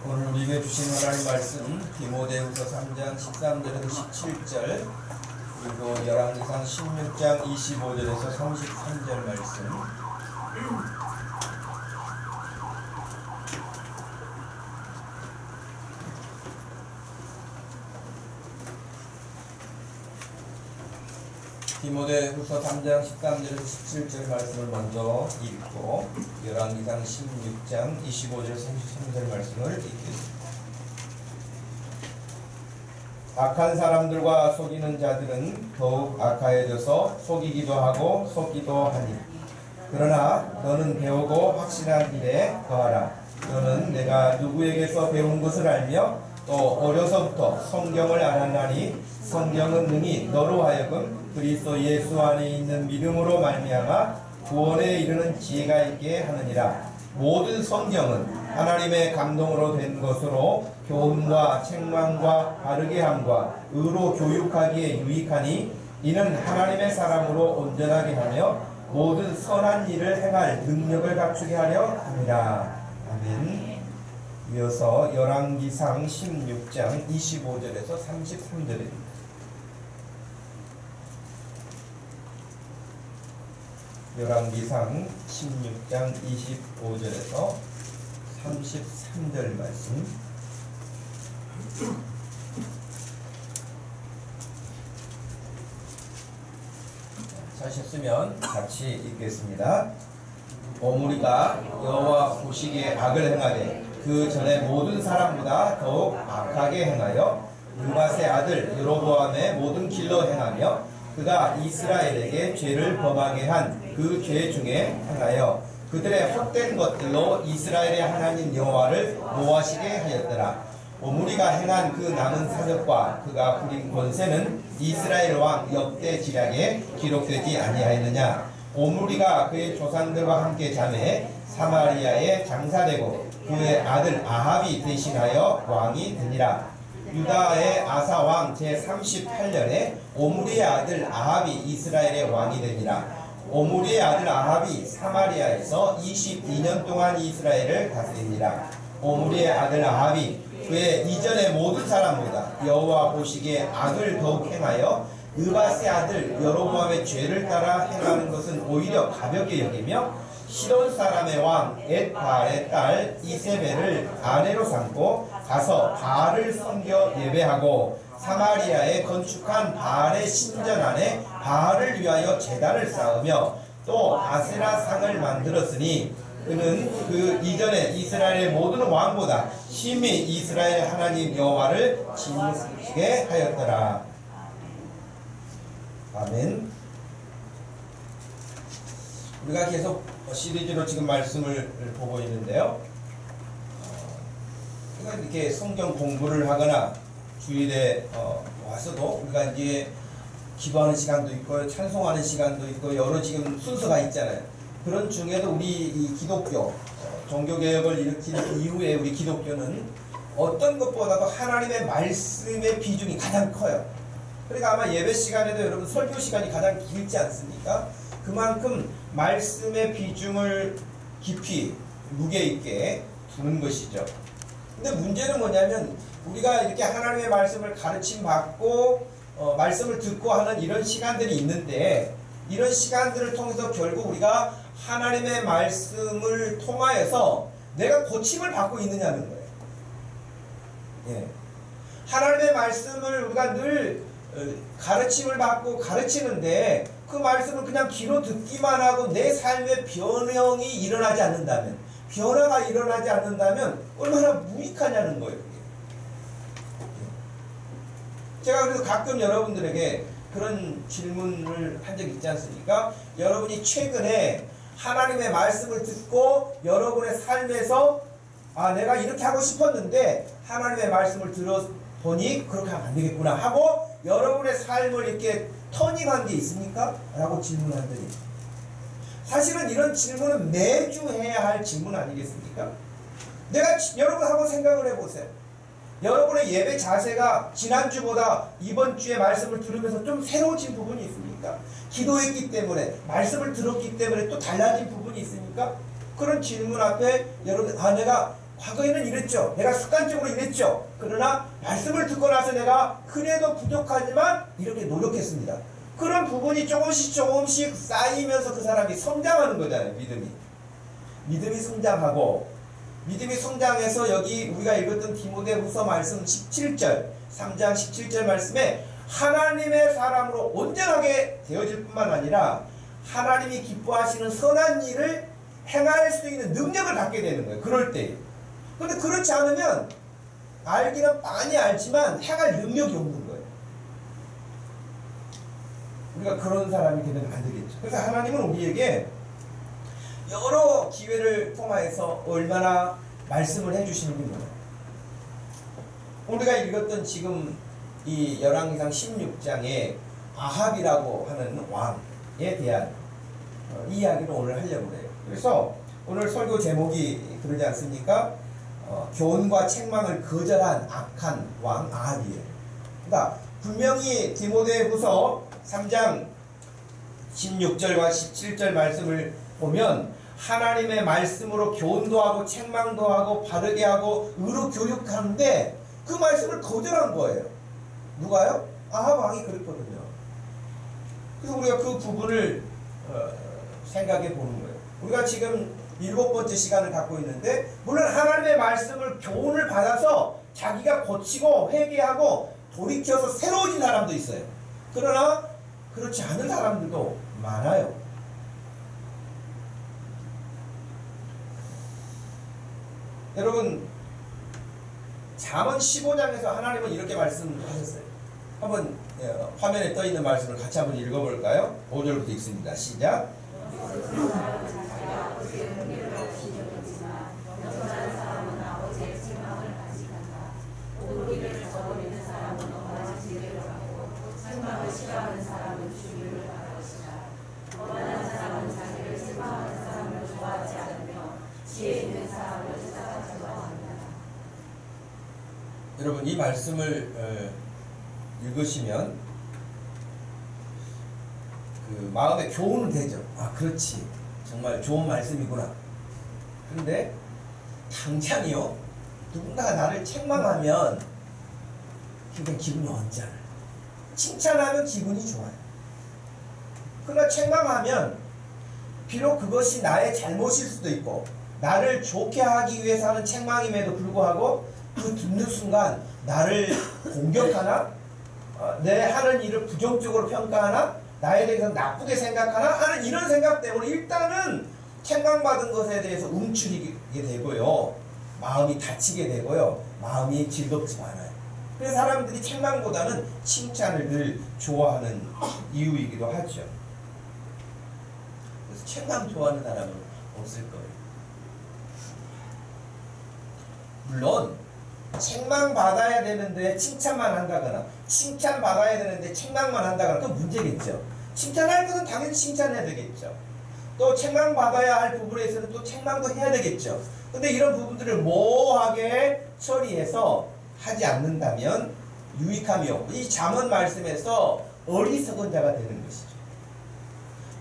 오늘 우리에게 주신 하나님 말씀 디모데후서 3장 13절에서 17절 그리고 열왕기상 16장 25절에서 33절 말씀. 디모데후서 3장 13절에서 17절 말씀을 먼저 읽고 열왕기상 16장 25절에서 33절 말씀을 읽겠습니다. 악한 사람들과 속이는 자들은 더욱 악하여져서 속이기도 하고 속기도 하니 그러나 너는 배우고 확신한 일에 거하라. 너는 내가 누구에게서 배운 것을 알며 또 어려서부터 성경을 알았나니 성경은 능히 너로 하여금 그리스도 예수 안에 있는 믿음으로 말미암아 구원에 이르는 지혜가 있게 하느니라. 모든 성경은 하나님의 감동으로 된 것으로 교훈과 책망과 바르게 함과 의로 교육하기에 유익하니 이는 하나님의 사람으로 온전하게 하며 모든 선한 일을 행할 능력을 갖추게 하려 함이라. 아멘. 이어서 열왕기상 16장 25절에서 33절입니다. 열왕기상 16장 25절에서 33절 말씀. 찾으셨으면 같이 읽겠습니다. 오므리가 여호와 보시기에 악을 행하되 그 전에 모든 사람보다 더욱 악하게 행하여 느밧의 아들 여로보암의 모든 길로 행하며 그가 이스라엘에게 죄를 범하게 한 그 죄 중에 행하여 그들의 헛된 것들로 이스라엘의 하나님 여호와를 노하시게 하였더라. 오므리가 행한 그 남은 사적과 그가 부린 권세는 이스라엘 왕 역대 지략에 기록되지 아니하였느냐. 오므리가 그의 조상들과 함께 자매 사마리아에 장사되고 그의 아들 아합이 대신하여 왕이 되니라. 유다의 아사 왕 제38년에 오므리의 아들 아합이 이스라엘의 왕이 되니라. 오므리의 아들 아합이 사마리아에서 22년 동안 이스라엘을 다스리니라. 오므리의 아들 아합이 그의 이전의 모든 사람보다 여호와 보시기에 악을 더욱 행하여 느밧의 아들 여로보암의 죄를 따라 행하는 것은 오히려 가볍게 여기며 시돈 사람의 왕 엣바알의 딸 이세벨을 아내로 삼고 가서 바알을 섬겨 예배하고 사마리아에 건축한 바알의 신전 안에 바알을 위하여 제단을 쌓으며 또 아세라 상을 만들었으니 그는 그 이전에 이스라엘의 모든 왕보다 심히 이스라엘 하나님 여호와를 짓게 하였더라. 아멘. 우리가 계속 시리즈로 지금 말씀을 보고 있는데요. 우리가 이렇게 성경 공부를 하거나 주일에 와서도 우리가 이제 기도하는 시간도 있고 찬송하는 시간도 있고 여러 지금 순서가 있잖아요. 그런 중에도 우리 이 기독교 종교개혁을 일으킨 이후에 우리 기독교는 어떤 것보다도 하나님의 말씀의 비중이 가장 커요. 그러니까 아마 예배 시간에도 여러분 설교 시간이 가장 길지 않습니까? 그만큼 말씀의 비중을 깊이 무게 있게 두는 것이죠. 근데 문제는 뭐냐면 우리가 이렇게 하나님의 말씀을 가르침 받고 말씀을 듣고 하는 이런 시간들이 있는데 이런 시간들을 통해서 결국 우리가 하나님의 말씀을 통하여서 내가 고침을 받고 있느냐는 거예요. 예. 하나님의 말씀을 우리가 늘 가르침을 받고 가르치는데 그 말씀을 그냥 귀로 듣기만 하고 내 삶에 변형이 일어나지 않는다면, 변화가 일어나지 않는다면 얼마나 무익하냐는 거예요. 제가 그래서 가끔 여러분들에게 그런 질문을 한 적이 있지 않습니까? 여러분이 최근에 하나님의 말씀을 듣고 여러분의 삶에서 내가 이렇게 하고 싶었는데 하나님의 말씀을 들어보니 그렇게 하면 안 되겠구나 하고 여러분의 삶을 이렇게 터닝한 게 있습니까? 라고 질문하더니 사실은 이런 질문은 매주 해야 할 질문 아니겠습니까? 여러분 한번 생각을 해보세요. 여러분의 예배 자세가 지난주보다 이번 주에 말씀을 들으면서 좀 새로워진 부분이 있습니까? 기도했기 때문에, 말씀을 들었기 때문에 또 달라진 부분이 있습니까? 그런 질문 앞에 여러분, 내가 과거에는 이랬죠. 내가 습관적으로 이랬죠. 그러나 말씀을 듣고 나서 내가 그래도 부족하지만 이렇게 노력했습니다. 그런 부분이 조금씩 쌓이면서 그 사람이 성장하는 거잖아요. 믿음이 성장하고, 믿음이 성장해서 여기 우리가 읽었던 디모데후서 말씀 17절 3장 17절 말씀에 하나님의 사람으로 온전하게 되어질 뿐만 아니라 하나님이 기뻐하시는 선한 일을 행할 수 있는 능력을 갖게 되는 거예요. 그럴 때. 그런데 그렇지 않으면 알기는 많이 알지만 행할 능력이 없는 거예요. 우리가 그런 사람이 되면 안 되겠죠. 그래서 하나님은 우리에게 여러 기회를 통하여서 얼마나 말씀을 해주시는 게 뭐예요? 우리가 읽었던 지금 이 열왕기상 16장에 아합이라고 하는 왕에 대한 이야기를 오늘 하려고 해요. 그래서 오늘 설교 제목이 그러지 않습니까? 교훈과 책망을 거절한 악한 왕 아합이에요. 그러니까 분명히 디모데후서 3장 16절과 17절 말씀을 보면 하나님의 말씀으로 교훈도 하고 책망도 하고 바르게 하고 의로 교육하는데 그 말씀을 거절한 거예요. 누가요? 아합 왕이 그랬거든요. 그래서 우리가 그 부분을 생각해 보는 거예요. 우리가 지금 7번째 시간을 갖고 있는데, 물론 하나님의 말씀을 교훈을 받아서 자기가 고치고 회개하고 돌이켜서 새로워진 사람도 있어요. 그러나 그렇지 않은 사람들도 많아요. 여러분, 잠언 15장에서 하나님은 이렇게 말씀하셨어요. 한번 화면에 떠 있는 말씀을 같이 한번 읽어볼까요? 5절부터 읽습니다. 시작. 여러분, 이 말씀을 읽으시면 그 마음에 교훈은 되죠. 아, 그렇지, 정말 좋은 말씀이구나. 그런데 당장이요, 누군가가 나를 책망하면 굉장히 기분이 언짢아요. 칭찬하면 기분이 좋아요. 그러나 책망하면 비록 그것이 나의 잘못일 수도 있고 나를 좋게 하기 위해서 하는 책망임에도 불구하고 그 듣는 순간 나를 공격하나, 내 하는 일을 부정적으로 평가하나, 나에 대해서 나쁘게 생각하나 하는 이런 생각 때문에 일단은 책망받은 것에 대해서 움츠리게 되고요, 마음이 다치게 되고요, 마음이 즐겁지 않아요. 그래서 사람들이 책망보다는 칭찬을 늘 좋아하는 이유이기도 하죠. 그래서 책망 좋아하는 사람은 없을 거예요. 물론 책망받아야 되는데 칭찬만 한다거나, 칭찬받아야 되는데 책망만 한다거나, 그건 문제겠죠. 칭찬할 것은 당연히 칭찬해야 되겠죠. 또 책망받아야 할 부분에 있어서는 또 책망도 해야 되겠죠. 근데 이런 부분들을 모호하게 처리해서 하지 않는다면 유익함이 없고, 이 잠언 말씀에서 어리석은 자가 되는 것이죠.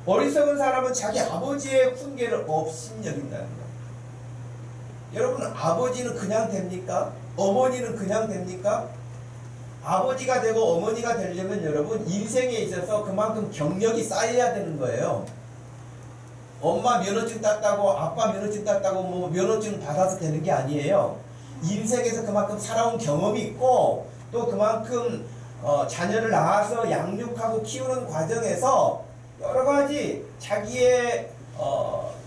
어리석은 사람은 자기 아버지의 훈계를 업신여긴다는 것. 여러분, 아버지는 그냥 됩니까? 어머니는 그냥 됩니까? 아버지가 되고 어머니가 되려면 여러분 인생에 있어서 그만큼 경력이 쌓여야 되는 거예요. 엄마 면허증 땄다고, 아빠 면허증 땄다고 뭐 면허증 받아서 되는 게 아니에요. 인생에서 그만큼 살아온 경험이 있고, 또 그만큼 자녀를 낳아서 양육하고 키우는 과정에서 여러 가지 자기의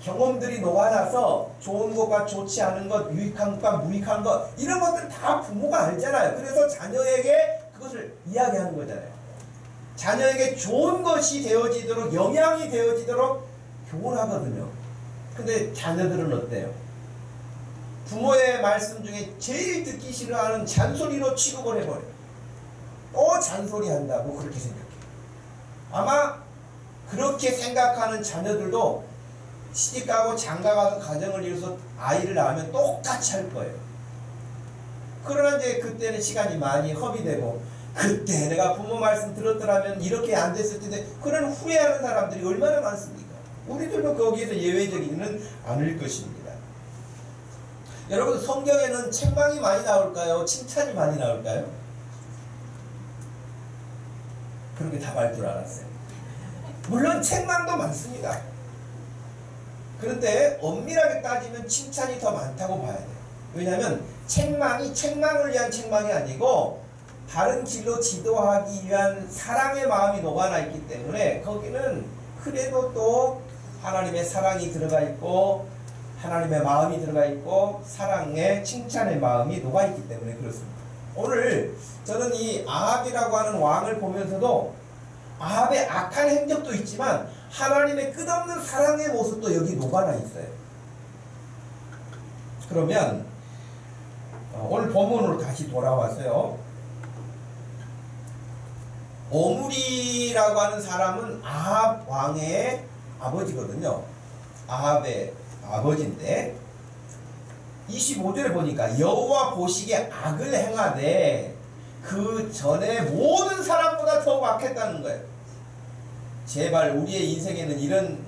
경험들이 녹아나서 좋은 것과 좋지 않은 것, 유익한 것과 무익한 것, 이런 것들 다 부모가 알잖아요. 그래서 자녀에게 그것을 이야기하는 거잖아요. 자녀에게 좋은 것이 되어지도록, 영향이 되어지도록 교훈하거든요. 근데 자녀들은 어때요? 부모의 말씀 중에 제일 듣기 싫어하는 잔소리로 취급을 해버려요. 또 잔소리 한다고 그렇게 생각해요. 아마 그렇게 생각하는 자녀들도 시집가고 장가가서 가정을 이루어서 아이를 낳으면 똑같이 할 거예요. 그러나 이제 그때는 시간이 많이 허비되고 그때 내가 부모 말씀 들었더라면 이렇게 안 됐을 텐데 그런 후회하는 사람들이 얼마나 많습니까? 우리들도 거기에서 예외적이지는 않을 것입니다. 여러분 성경에는 책망이 많이 나올까요? 칭찬이 많이 나올까요? 그렇게 답할 줄 알았어요. 물론 책망도 많습니다. 그런데 엄밀하게 따지면 칭찬이 더 많다고 봐야 돼요. 왜냐하면 책망이 책망을 위한 책망이 아니고 바른 길로 지도하기 위한 사랑의 마음이 녹아나 있기 때문에 거기는 그래도 또 하나님의 사랑이 들어가 있고 하나님의 마음이 들어가 있고 사랑의 칭찬의 마음이 녹아 있기 때문에 그렇습니다. 오늘 저는 이 아합이라고 하는 왕을 보면서도 아합의 악한 행적도 있지만 하나님의 끝없는 사랑의 모습도 여기 녹아나 있어요. 그러면 오늘 본문으로 다시 돌아와서요. 오므리라고 하는 사람은 아합 왕의 아버지거든요. 아합의 아버지인데 25절에 보니까 여호와 보시기에 악을 행하되 그 전에 모든 사람보다 더욱 악했다는 거예요. 제발 우리의 인생에는 이런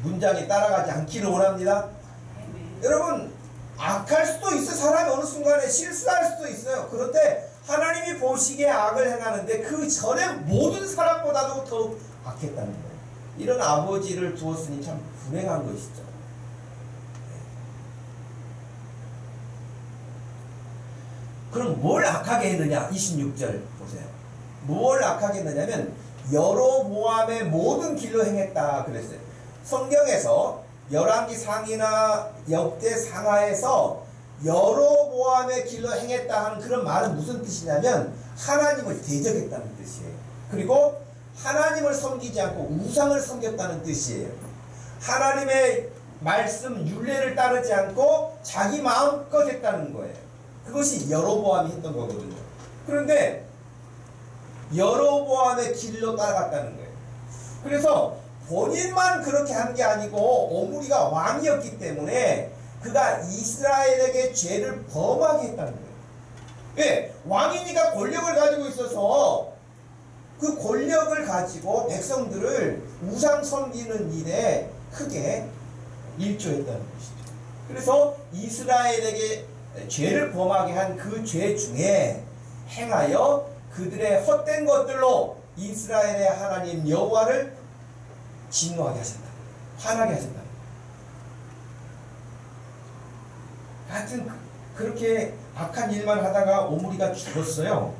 문장이 따라가지 않기를 원합니다. 여러분 악할 수도 있어. 사람이 어느 순간에 실수할 수도 있어요. 그런데 하나님이 보시기에 악을 행하는데 그 전에 모든 사람보다도 더욱 악했다는 거예요. 이런 아버지를 두었으니 참 불행한 것이죠. 그럼 뭘 악하게 했느냐? 26절 보세요. 뭘 악하게 했느냐면 여로보암의 모든 길로 행했다 그랬어요. 성경에서 열왕기 상이나 역대 상하에서 여로보암의 길로 행했다 하는 그런 말은 무슨 뜻이냐면 하나님을 대적했다는 뜻이에요. 그리고 하나님을 섬기지 않고 우상을 섬겼다는 뜻이에요. 하나님의 말씀 율례를 따르지 않고 자기 마음껏 했다는 거예요. 그것이 여로보암이 했던 거거든요. 그런데 여로보암의 길로 따라갔다는 거예요. 그래서 본인만 그렇게 한 게 아니고 오므리가 왕이었기 때문에 그가 이스라엘에게 죄를 범하게 했다는 거예요. 왜? 왕이니까 권력을 가지고 있어서 그 권력을 가지고 백성들을 우상 섬기는 일에 크게 일조했다는 것이죠. 그래서 이스라엘에게 죄를 범하게 한 그 죄 중에 행하여 그들의 헛된 것들로 이스라엘의 하나님 여호와를 진노하게 하셨다. 화나게 하셨다. 하여튼 그렇게 악한 일만 하다가 오므리가 죽었어요.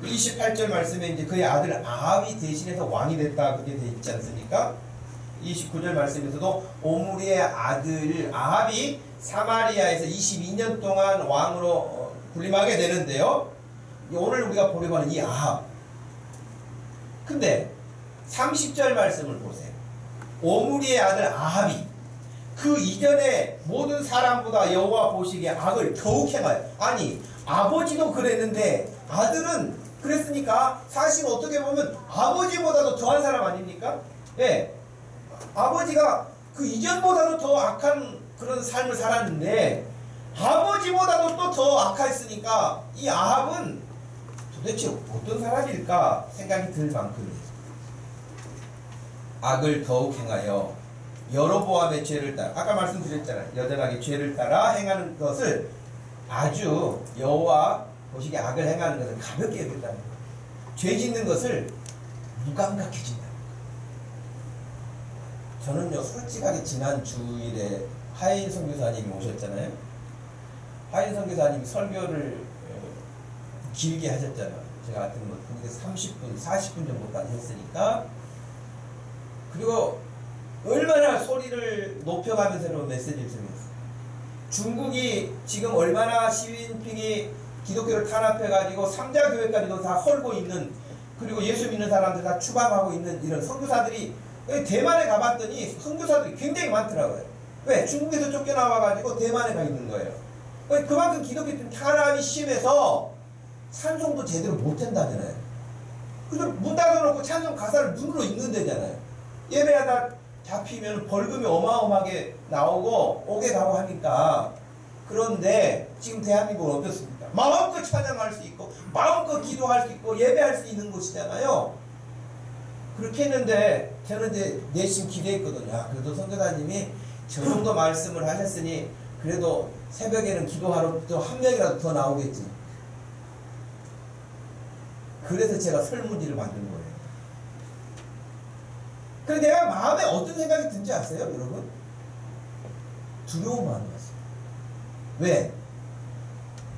28절 말씀에 이제 그의 아들 아합이 대신해서 왕이 됐다 그게 돼 있지 않습니까? 29절 말씀에서도 오므리의 아들 아합이 사마리아에서 22년 동안 왕으로 군림하게 되는데요. 오늘 우리가 보려고 하는 이 아합. 근데 30절 말씀을 보세요. 오므리의 아들 아합이 그 이전에 모든 사람보다 여호와 보시기에 악을 더욱 행하여. 아니 아버지도 그랬는데 아들은 그랬으니까 사실 어떻게 보면 아버지보다도 더한 사람 아닙니까? 예. 아버지가 그 이전보다도 더 악한 그런 삶을 살았는데 아버지보다도 또 더 악했으니까 이 아합은 도대체 어떤 사람일까 생각이 들 만큼 악을 더욱 행하여 여로보암의 죄를 따라, 아까 말씀드렸잖아요. 여전하게 죄를 따라 행하는 것을 아주 여호와 보시기에 악을 행하는 것을 가볍게 여겼다는 거예요. 죄 짓는 것을 무감각해진다. 저는요 솔직하게 지난 주일에 하인 선교사님이 오셨잖아요. 하인 선교사님이 설교를 길게 하셨잖아요. 제가 같은 거 30분, 40분 정도까지 했으니까. 그리고 얼마나 소리를 높여가면서 메시지를 전했어요. 중국이 지금 얼마나 시진핑이 기독교를 탄압해가지고 삼자교회까지도 다 헐고 있는, 그리고 예수 믿는 사람들 다 추방하고 있는 이런 선교사들이 대만에 가봤더니 선교사들이 굉장히 많더라고요. 왜? 중국에서 쫓겨나와가지고 대만에 가 있는 거예요. 그만큼 기독교 탄압이 심해서 찬송도 제대로 못한다잖아요. 그래서 문 닫아놓고 찬송 가사를 눈으로 읽는 데잖아요. 예배하다 잡히면 벌금이 어마어마하게 나오고 오게 가고 하니까. 그런데 지금 대한민국은 어떻습니까? 마음껏 찬양할 수 있고 마음껏 기도할 수 있고 예배할 수 있는 곳이잖아요. 그렇게 했는데 저는 이제 내심 기대했거든요. 그래도 선교사님이 저 정도 말씀을 하셨으니 그래도 새벽에는 기도하러 또 한 명이라도 더 나오겠지. 그래서 제가 설문지를 만든 거예요. 그래서 내가 마음에 어떤 생각이 든지 아세요, 여러분? 두려운 마음이 왔어요. 왜?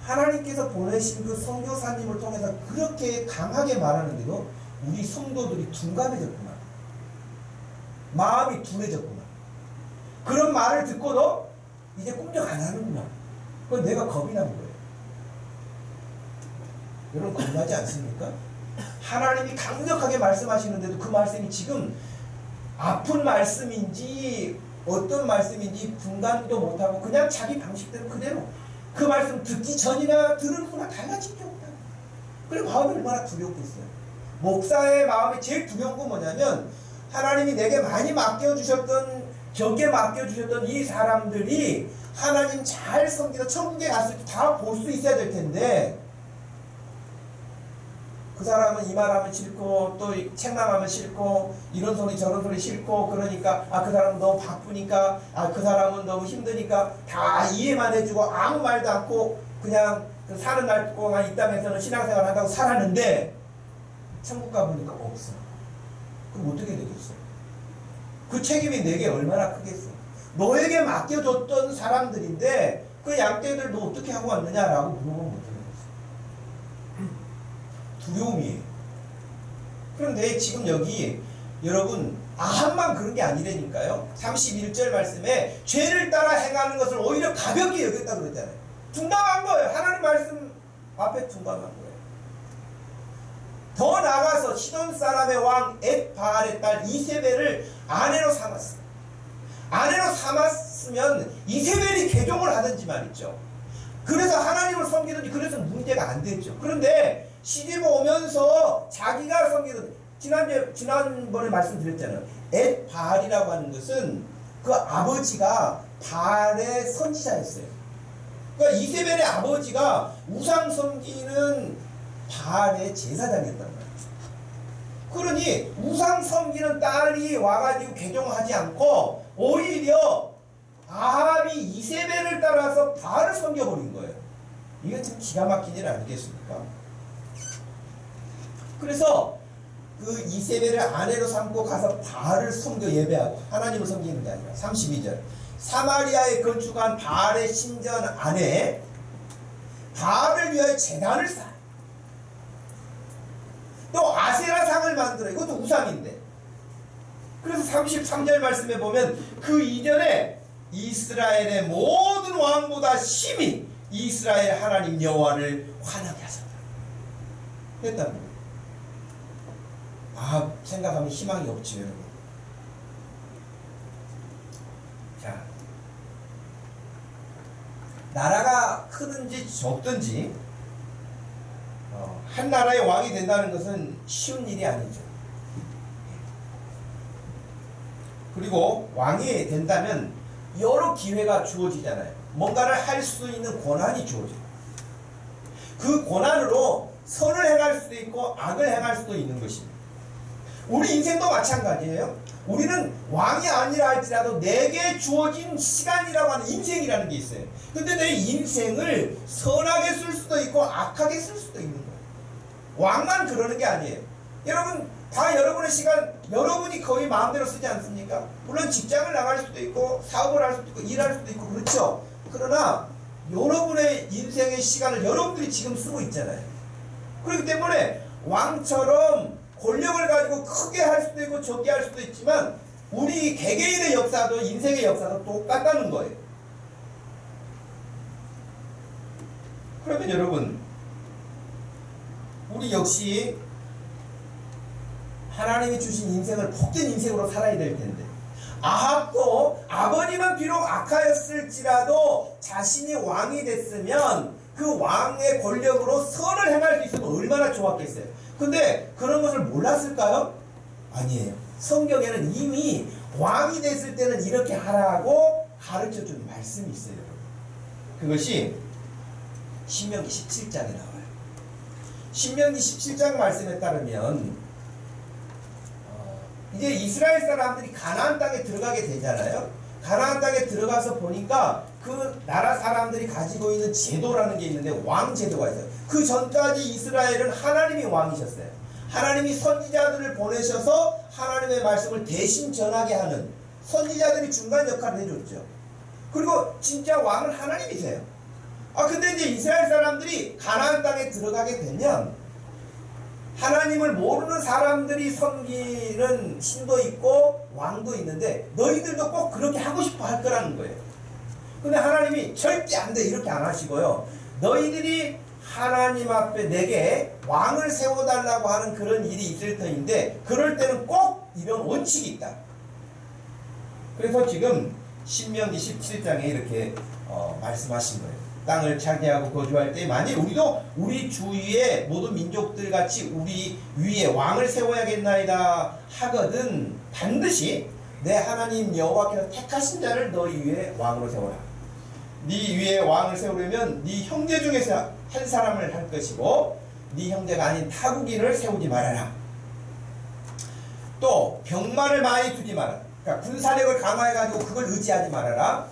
하나님께서 보내신 그 선교사님을 통해서 그렇게 강하게 말하는데도 우리 성도들이 둔감해졌구나. 마음이 둔해졌구나. 그런 말을 듣고도 이제 꿈쩍 안 하는구나. 그건 내가 겁이 난 거예요. 여러분 겁나지 않습니까? 하나님이 강력하게 말씀하시는데도 그 말씀이 지금 아픈 말씀인지 어떤 말씀인지 분간도 못하고 그냥 자기 방식대로 그대로 그 말씀 듣기 전이나 들은 후나 달라진 게 없다. 그리고 마음이 얼마나 두렵겠어요. 목사의 마음이 제일 두려운 건 뭐냐면 하나님이 내게 많이 맡겨주셨던 적게 맡겨주셨던 이 사람들이 하나님 잘 섬기다 천국에 갔을 때 다 볼 수 있어야 될 텐데 그 사람은 이 말하면 싫고 또 책망하면 싫고 이런 소리 저런 소리 싫고 그러니까 그 사람은 너무 바쁘니까 그 사람은 너무 힘드니까 다 이해만 해주고 아무 말도 않고 그냥 그 사는 날 동안 이 땅에서는 신앙생활 한다고 살았는데 천국 가보니까 없어. 그럼 어떻게 되겠어? 그 책임이 내게 얼마나 크겠어? 너에게 맡겨줬던 사람들인데 그 양떼들 너 어떻게 하고 왔느냐라고 물어보면 어떡해? 두려움이에요. 그런데 지금 여기 여러분 아함만 그런 게 아니라니까요. 31절 말씀에 죄를 따라 행하는 것을 오히려 가볍게 여겼다 그랬잖아요. 둔감한 거예요. 하나님 말씀 앞에 둔감한 거예요. 더 나아가서 시돈 사람의 왕 엣바알의 딸 이세벨을 아내로 삼았어요. 아내로 삼았으면 이세벨이 개종을 하든지 말이죠. 그래서 하나님을 섬기든지 그래서 문제가 안 됐죠. 그런데 시집 오면서 자기가 섬기던 지난번에 말씀드렸잖아요. 엣바알이라고 하는 것은 그 아버지가 바알의 선지자였어요. 그러니까 이세벨의 아버지가 우상 섬기는 바알의 제사장이었단 말이에요. 그러니 우상 섬기는 딸이 와가지고 개종하지 않고 오히려 아합이 이세벨을 따라서 바알을 섬겨버린 거예요. 이거 참 기가 막힌 일 아니겠습니까? 그래서 그 이세벨을 아내로 삼고 가서 바알을 섬겨 예배하고 하나님을 섬기는 게 아니라 32절 사마리아에 건축한 바알의 신전 안에 바알을 위하여 제단을 쌓아 또 아세라상을 만들어. 이것도 우상인데. 그래서 33절 말씀에 보면 그 이전에 이스라엘의 모든 왕보다 심히 이스라엘 하나님 여호와를 환하게 하셨다. 했다는 거예요. 생각하면 희망이 없죠, 여러분. 자, 나라가 크든지 적든지 한 나라의 왕이 된다는 것은 쉬운 일이 아니죠. 그리고 왕이 된다면 여러 기회가 주어지잖아요. 뭔가를 할 수 있는 권한이 주어져요. 그 권한으로 선을 행할 수도 있고 악을 행할 수도 있는 것입니다. 우리 인생도 마찬가지예요. 우리는 왕이 아니라 할지라도 내게 주어진 시간이라고 하는 인생이라는 게 있어요. 근데 내 인생을 선하게 쓸 수도 있고 악하게 쓸 수도 있는 거예요. 왕만 그러는 게 아니에요. 여러분 다 여러분의 시간 여러분이 거의 마음대로 쓰지 않습니까? 물론 직장을 나갈 수도 있고 사업을 할 수도 있고 일할 수도 있고 그렇죠. 그러나 여러분의 인생의 시간을 여러분들이 지금 쓰고 있잖아요. 그렇기 때문에 왕처럼 권력을 가지고 크게 할 수도 있고 적게 할 수도 있지만 우리 개개인의 역사도 인생의 역사도 똑같다는 거예요. 그러면 여러분 우리 역시 하나님이 주신 인생을 복된 인생으로 살아야 될 텐데 아합도 아버님은 비록 악하였을지라도 자신이 왕이 됐으면 그 왕의 권력으로 선을 행할 수 있으면 얼마나 좋았겠어요. 근데 그런 것을 몰랐을까요? 아니에요. 성경에는 이미 왕이 됐을 때는 이렇게 하라고 가르쳐준 말씀이 있어요. 그것이 신명기 17장에 나와요. 신명기 17장 말씀에 따르면 이제 이스라엘 사람들이 가나안 땅에 들어가게 되잖아요. 가나안 땅에 들어가서 보니까 그 나라 사람들이 가지고 있는 제도라는 게 있는데 왕 제도가 있어요. 그 전까지 이스라엘은 하나님이 왕이셨어요. 하나님이 선지자들을 보내셔서 하나님의 말씀을 대신 전하게 하는 선지자들이 중간 역할을 해줬죠. 그리고 진짜 왕은 하나님이세요. 근데 이제 이스라엘 사람들이 가나안 땅에 들어가게 되면 하나님을 모르는 사람들이 섬기는 신도 있고 왕도 있는데 너희들도 꼭 그렇게 하고 싶어 할 거라는 거예요. 근데 하나님이 절대 안 돼 이렇게 안 하시고요. 너희들이 하나님 앞에 내게 왕을 세워달라고 하는 그런 일이 있을 터인데 그럴 때는 꼭 이런 원칙이 있다. 그래서 지금 신명기 17장에 이렇게 말씀하신 거예요. 땅을 차지하고 거주할 때 만일 우리도 우리 주위의 모든 민족들 같이 우리 위에 왕을 세워야겠나이다 하거든 반드시 내 하나님 여호와께서 택하신 자를 너희 위에 왕으로 세워라. 네 위에 왕을 세우려면 네 형제 중에서 한 사람을 할 것이고 네 형제가 아닌 타국인을 세우지 말아라. 또 병마를 많이 두지 말아라. 그러니까 군사력을 강화해가지고 그걸 의지하지 말아라.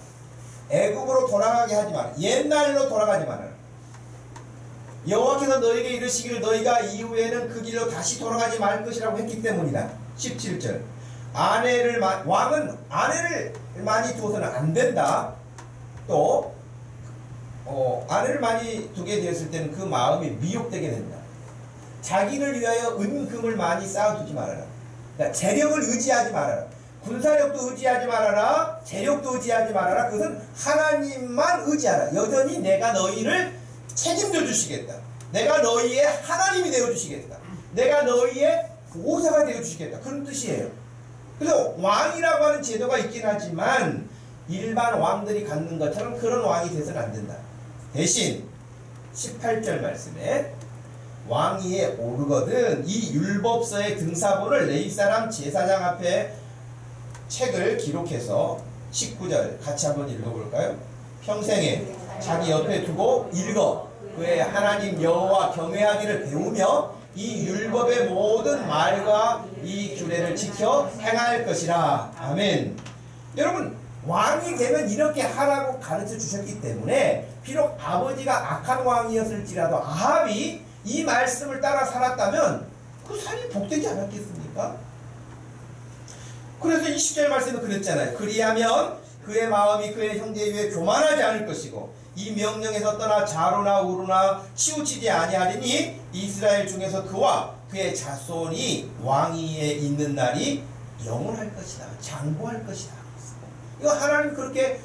애굽으로 돌아가게 하지 마라. 옛날로 돌아가지 말아라. 여호와께서 너에게 이르시기를 너희가 이후에는 그 길로 다시 돌아가지 말 것이라고 했기 때문이다. 17절 왕은 아내를 많이 두어서는 안 된다. 또 아내를 많이 두게 되었을 때는 그 마음이 미혹되게 된다. 자기를 위하여 은금을 많이 쌓아두지 말아라. 그러니까 재력을 의지하지 말아라. 군사력도 의지하지 말아라. 재력도 의지하지 말아라. 그것은 하나님만 의지하라. 여전히 내가 너희를 책임져 주시겠다. 내가 너희의 하나님이 되어 주시겠다. 내가 너희의 보호자가 되어 주시겠다. 그런 뜻이에요. 그래서 왕이라고 하는 제도가 있긴 하지만 일반 왕들이 갖는 것처럼 그런 왕이 돼서는 안 된다. 대신 18절 말씀에 왕위에 오르거든 이 율법서의 등사본을 레위 사람 제사장 앞에 책을 기록해서 19절 같이 한번 읽어볼까요? 평생에 자기 옆에 두고 읽어 그의 하나님 여호와 경외하기를 배우며 이 율법의 모든 말과 이 규례를 지켜 행할 것이라. 아멘. 여러분 왕이 되면 이렇게 하라고 가르쳐 주셨기 때문에 비록 아버지가 악한 왕이었을지라도 아합이 이 말씀을 따라 살았다면 그 삶이 복되지 않았겠습니까? 그래서 20절 말씀은 그랬잖아요. 그리하면 그의 마음이 그의 형제 위에 교만하지 않을 것이고 이 명령에서 떠나 자로나 우루나 치우치지 아니하리니 이스라엘 중에서 그와 그의 자손이 왕위에 있는 날이 영원할 것이다. 장구할 것이다. 이거 하나님 그렇게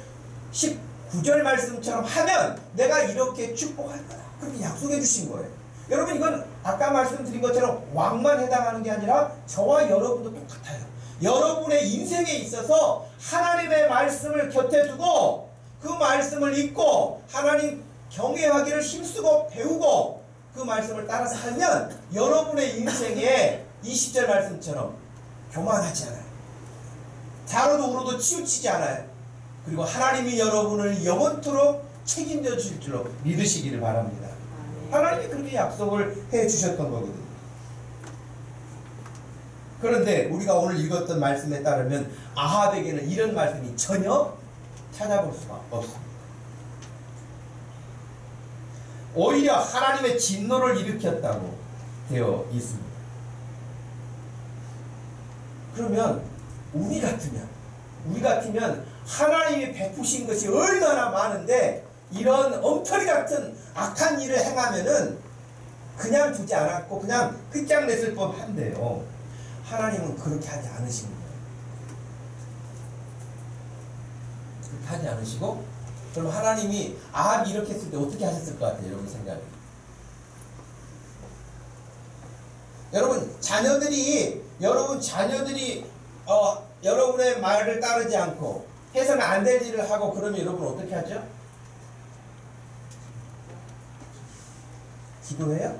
19절 말씀처럼 하면 내가 이렇게 축복할 거다. 그렇게 약속해 주신 거예요. 여러분 이건 아까 말씀드린 것처럼 왕만 해당하는 게 아니라 저와 여러분도 똑같아요. 여러분의 인생에 있어서 하나님의 말씀을 곁에 두고 그 말씀을 읽고 하나님 경외하기를 힘쓰고 배우고 그 말씀을 따라 살면 여러분의 인생에 20절 말씀처럼 교만하지 않아요. 자로도 우로도 치우치지 않아요. 그리고 하나님이 여러분을 영원토록 책임져 주실 줄로 믿으시기를 바랍니다. 하나님이 그렇게 약속을 해 주셨던 거거든요. 그런데 우리가 오늘 읽었던 말씀에 따르면 아합에게는 이런 말씀이 전혀 찾아볼 수가 없습니다. 오히려 하나님의 진노를 일으켰다고 되어 있습니다. 그러면 우리 같으면 하나님이 베푸신 것이 얼마나 많은데 이런 엉터리 같은 악한 일을 행하면은 그냥 두지 않았고 그냥 끝장냈을 법한데요. 하나님은 그렇게 하지 않으신 거예요. 그렇게 하지 않으시고 그럼 하나님이 아합이 이렇게 했을 때 어떻게 하셨을 것 같아요? 여러분 생각에. 여러분 자녀들이 여러분의 말을 따르지 않고 해서는 안 될 일을 하고 그러면 여러분 어떻게 하죠? 기도해요?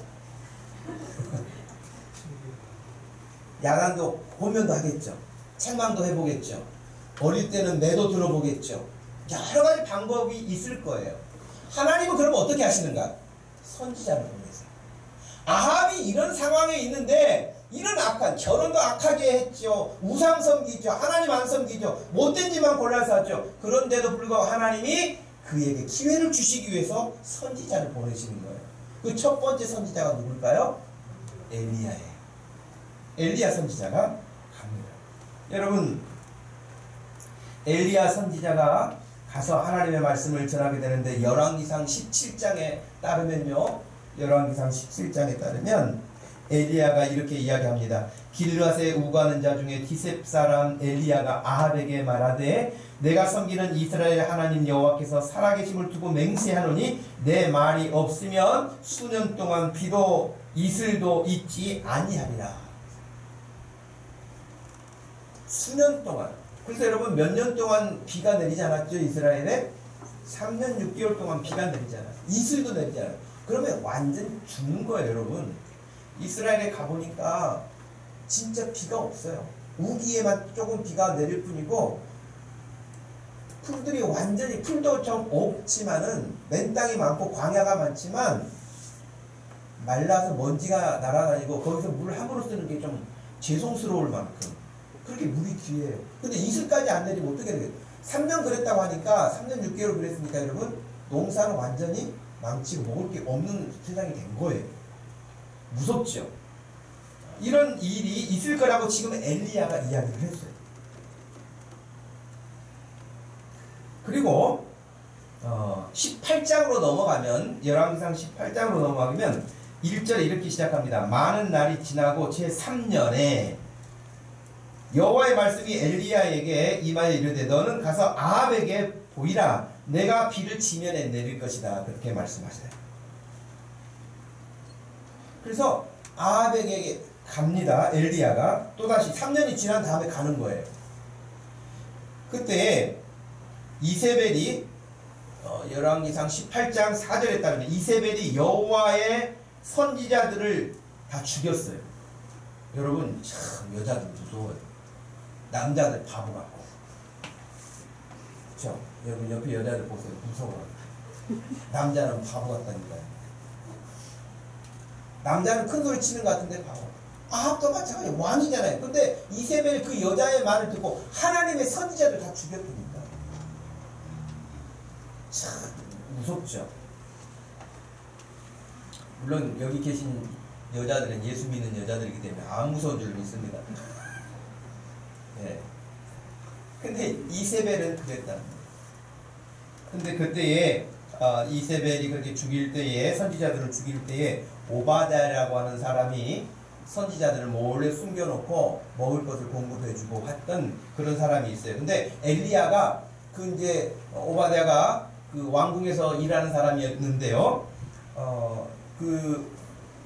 야단도 보면도 하겠죠. 책망도 해보겠죠. 어릴 때는 매도 들어보겠죠. 여러 가지 방법이 있을 거예요. 하나님은 그러면 어떻게 하시는가? 선지자를 보내세요. 아합이 이런 상황에 있는데 이런 악한, 결혼도 악하게 했죠. 우상 섬기죠. 하나님 안 섬기죠. 못된 짓만 골라서 하죠. 그런데도 불구하고 하나님이 그에게 기회를 주시기 위해서 선지자를 보내시는 거예요. 그 첫 번째 선지자가 누굴까요? 엘리야예요. 엘리야 선지자가 갑니다. 여러분, 엘리야 선지자가 가서 하나님의 말씀을 전하게 되는데 열왕기상 17장에 따르면요. 열왕기상 17장에 따르면 엘리야가 이렇게 이야기합니다. 길르앗에 우거하는 자 중에 디셉 사람 엘리야가 아합에게 말하되 내가 섬기는 이스라엘 하나님 여호와께서 살아계심을 두고 맹세하노니 내 말이 없으면 수년 동안 비도 이슬도 있지 아니하리라. 수년 동안. 그래서 여러분 몇 년 동안 비가 내리지 않았죠? 이스라엘에 3년 6개월 동안 비가 내리지 않았어요. 이슬도 내리지 않아요. 그러면 완전 죽는 거예요. 여러분 이스라엘에 가보니까 진짜 비가 없어요. 우기에만 조금 비가 내릴 뿐이고 풀들이 완전히, 풀도 좀 없지만은 맨 땅이 많고 광야가 많지만 말라서 먼지가 날아다니고 거기서 물 함부로 쓰는 게 좀 죄송스러울 만큼 그렇게 물이 귀해요. 근데 이슬까지 안 내리면 어떻게 되겠어요? 3년 그랬다고 하니까 3년 6개월 그랬으니까 여러분 농사는 완전히 망치고 먹을 게 없는 세상이 된 거예요. 무섭죠? 이런 일이 있을 거라고 지금 엘리야가 이야기를 했어요. 그리고 18장으로 넘어가면 열왕기상 18장으로 넘어가면 1절에 이렇게 시작합니다. 많은 날이 지나고 제3년에 여호와의 말씀이 엘리야에게 임하여 이르되 너는 가서 아합에게 보이라. 내가 비를 지면에 내릴 것이다. 그렇게 말씀하세요. 그래서 아합에게 갑니다. 엘리야가 또다시 3년이 지난 다음에 가는 거예요. 그때 이세벨이 열왕기상 18장 4절에 따르면 이세벨이 여호와의 선지자들을 다 죽였어요. 여러분 참 여자들 무서워요. 남자들 바보 같고. 그렇죠? 여러분 옆에 여자들 보세요. 무서워요. 남자는 바보 같다니까요. 남자는 큰 소리 치는 것 같은데 바보. 아합도 마찬가지예요. 왕이잖아요. 근데 이세벨 그 여자의 말을 듣고 하나님의 선지자들 다 죽였다니까. 참 무섭죠. 물론 여기 계신 여자들은 예수 믿는 여자들이기 때문에 안 무서운 줄 믿습니다. 예. 근데 이세벨은 그랬다. 근데 그때에 이세벨이 그렇게 죽일 때에 선지자들을 죽일 때에 오바댜라고 하는 사람이 선지자들을 몰래 숨겨놓고 먹을 것을 공급해주고 했던 그런 사람이 있어요. 근데 엘리야가 그 이제 오바댜가 그 왕궁에서 일하는 사람이었는데요. 그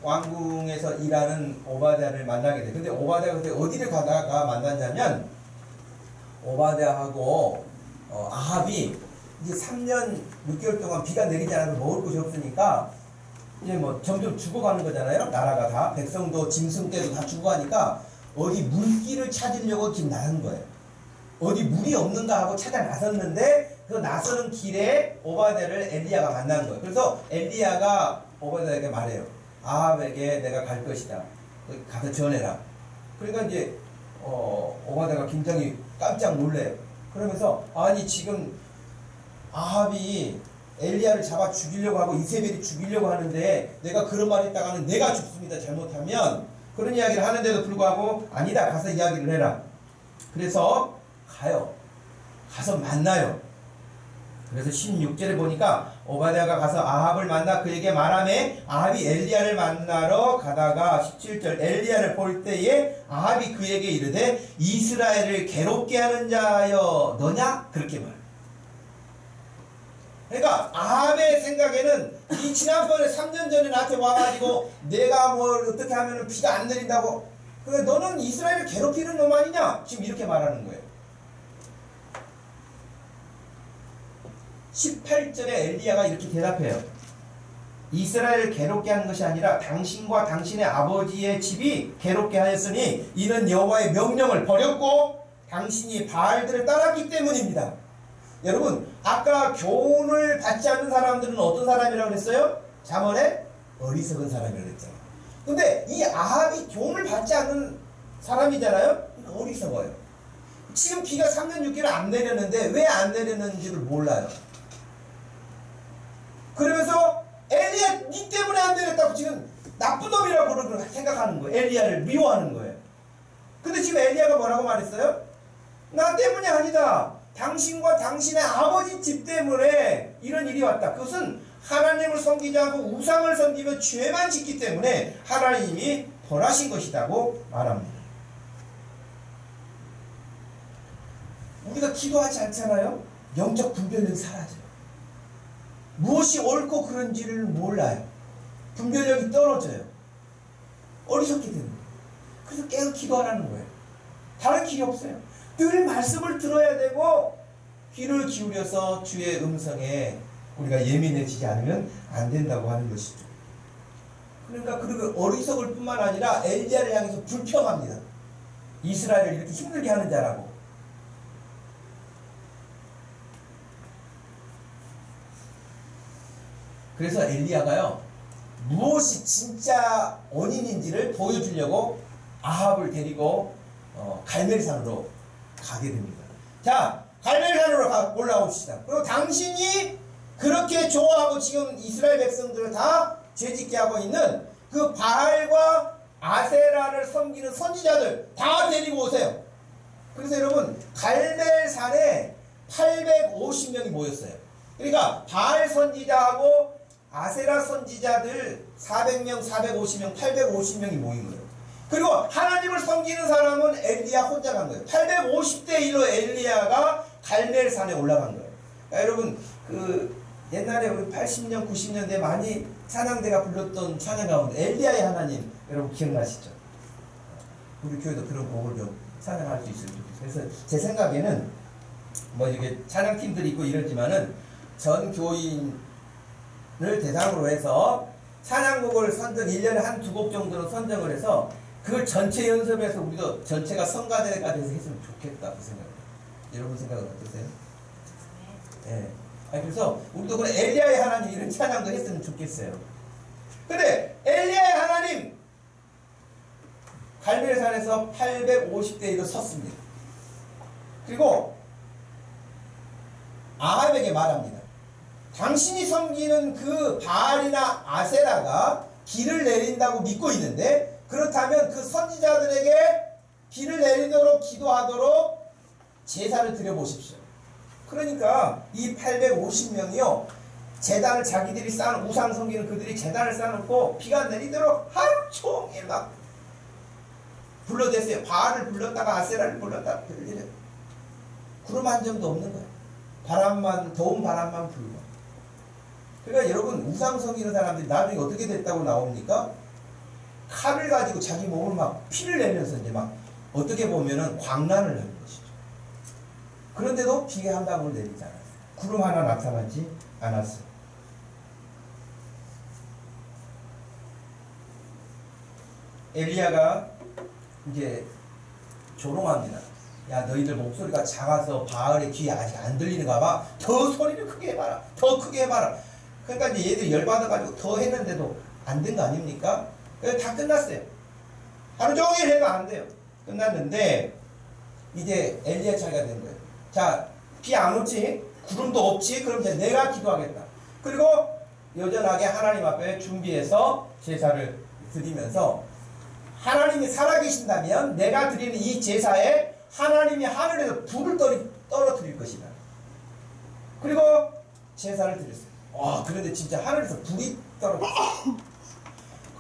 왕궁에서 일하는 오바댜를 만나게 돼. 근데 오바댜가 그때 어디를 가다가 만났냐면 오바댜하고 아합이 이제 3년 6개월 동안 비가 내리지 않아서 먹을 것이 없으니까 이제 뭐 점점 죽어가는 거잖아요. 나라가 다 백성도 짐승떼도 다 죽어가니까 어디 물길을 찾으려고 지금 나선 거예요. 어디 물이 없는가 하고 찾아 나섰는데 그 나서는 길에 오바댜를 엘리야가 만난 거예요. 그래서 엘리야가 오바댜에게 말해요. 아합에게 내가 갈 것이다. 가서 전해라. 그러니까 이제 오바댜가 굉장히 깜짝 놀래요. 그러면서 아니 지금 아합이 엘리야를 잡아 죽이려고 하고 이세벨이 죽이려고 하는데 내가 그런 말 했다가는 내가 죽습니다. 잘못하면. 그런 이야기를 하는데도 불구하고 아니다. 가서 이야기를 해라. 그래서 가요. 가서 만나요. 그래서 16절에 보니까 오바댜가 가서 아합을 만나 그에게 말하매 아합이 엘리야를 만나러 가다가 17절 엘리야를 볼 때에 아합이 그에게 이르되 이스라엘을 괴롭게 하는 자여 너냐? 그렇게 말해요. 그러니까 아합의 생각에는 이 지난번에 3년 전에 나한테 와가지고 내가 뭘 어떻게 하면 비가 안 내린다고 그래 너는 이스라엘을 괴롭히는 놈 아니냐? 지금 이렇게 말하는 거예요. 18절에 엘리야가 이렇게 대답해요. 이스라엘을 괴롭게 하는 것이 아니라 당신과 당신의 아버지의 집이 괴롭게 하였으니 이는 여호와의 명령을 버렸고 당신이 바알들을 따랐기 때문입니다. 여러분, 아까 교훈을 받지 않는 사람들은 어떤 사람이라고 그랬어요? 잠언에 어리석은 사람이라고 그랬잖아요. 근데 이 아합이 교훈을 받지 않는 사람이잖아요? 그러니까 어리석어요. 지금 비가 3년 6개월 안 내렸는데 왜 안 내렸는지를 몰라요. 그러면서 엘리야 니 때문에 안 내렸다고 지금 나쁜 놈이라고 생각하는 거예요. 엘리야를 미워하는 거예요. 근데 지금 엘리야가 뭐라고 말했어요? 나 때문이 아니다. 당신과 당신의 아버지 집 때문에 이런 일이 왔다. 그것은 하나님을 섬기지 않고 우상을 섬기며 죄만 짓기 때문에 하나님이 벌하신 것이라고 말합니다. 우리가 기도하지 않잖아요? 영적 분별력이 사라져요. 무엇이 옳고 그른지를 몰라요. 분별력이 떨어져요. 어리석게 되는 거예요. 그래서 계속 기도하라는 거예요. 다른 길이 없어요. 늘 말씀을 들어야 되고 귀를 기울여서 주의 음성에 우리가 예민해지지 않으면 안 된다고 하는 것이죠. 그러니까 그리고 어리석을 뿐만 아니라 엘리야를 향해서 불평합니다. 이스라엘을 이렇게 힘들게 하는 자라고. 그래서 엘리야가요, 무엇이 진짜 원인인지를 보여주려고 아합을 데리고 갈멜산으로 가게 됩니다. 자, 갈멜산으로 올라옵시다. 그리고 당신이 그렇게 좋아하고 지금 이스라엘 백성들을 다 죄짓게 하고 있는 그 바알과 아세라를 섬기는 선지자들 다 데리고 오세요. 그래서 여러분, 갈멜산에 850명이 모였어요. 그러니까 바알 선지자하고 아세라 선지자들 400명, 450명, 850명이 모인 거예요. 그리고 하나님을 섬기는 사람은 엘리야 혼자 간 거예요. 850대 1로 엘리야가 갈멜산에 올라간 거예요. 그러니까 여러분, 그 옛날에 우리 80년, 90년대 많이 찬양대가 불렀던 찬양 가운데 엘리야의 하나님, 여러분 기억나시죠? 우리 교회도 그런 곡을 좀 찬양할 수 있으면 좋겠어요. 그래서 제 생각에는 뭐 이게 찬양팀들이 있고 이러지만은 전 교인을 대상으로 해서 찬양곡을 선정 1년에 한두 곡 정도는 선정을 해서 그걸 전체 연습해서 우리도 전체가 성가대까지 해서 했으면 좋겠다 그 생각이에요. 여러분 생각은 어떠세요? 네. 그래서 우리도 그런 엘리야의 하나님 이런 찬양도 했으면 좋겠어요. 근데 엘리야의 하나님 갈멜산에서 850대 1로 섰습니다. 그리고 아합에게 말합니다. 당신이 섬기는 그 바알이나 아세라가 비를 내린다고 믿고 있는데 그렇다면 그 선지자들에게 비를 내리도록 기도하도록 제사를 드려보십시오. 그러니까 이 850명이요 제단을 자기들이 쌓은 우상 섬기는 그들이 제단을 쌓아놓고 비가 내리도록 하루 종일 막 불러댔어요. 바알을 불렀다가 아세라를 불렀다가 별일이에요. 구름 한 점도 없는 거예요. 바람만, 더운 바람만 불고. 그러니까 여러분, 우상 섬기는 사람들이 나중에 어떻게 됐다고 나옵니까? 칼을 가지고 자기 몸을 막 피를 내면서 이제 막 어떻게 보면은 광란을 하는 것이죠. 그런데도 비가 한 방울 내리지 않았어요. 구름 하나 나타나지 않았어요. 엘리야가 이제 조롱합니다. 야, 너희들 목소리가 작아서 바알의 귀에 아직 안 들리는가 봐. 더 소리를 크게 해봐라. 더 크게 해봐라. 그러니까 이제 얘들이 열받아가지고 더 했는데도 안 된 거 아닙니까? 그래서 다 끝났어요. 하루 종일 해도 안 돼요. 끝났는데 이제 엘리야 차례가 된 거예요. 자, 비 안 오지? 구름도 없지? 그럼 이제 내가 기도하겠다. 그리고 여전하게 하나님 앞에 준비해서 제사를 드리면서 하나님이 살아계신다면 내가 드리는 이 제사에 하나님이 하늘에서 불을 떨어뜨릴 것이다. 그리고 제사를 드렸어요. 와, 그런데 진짜 하늘에서 불이 떨어졌어요.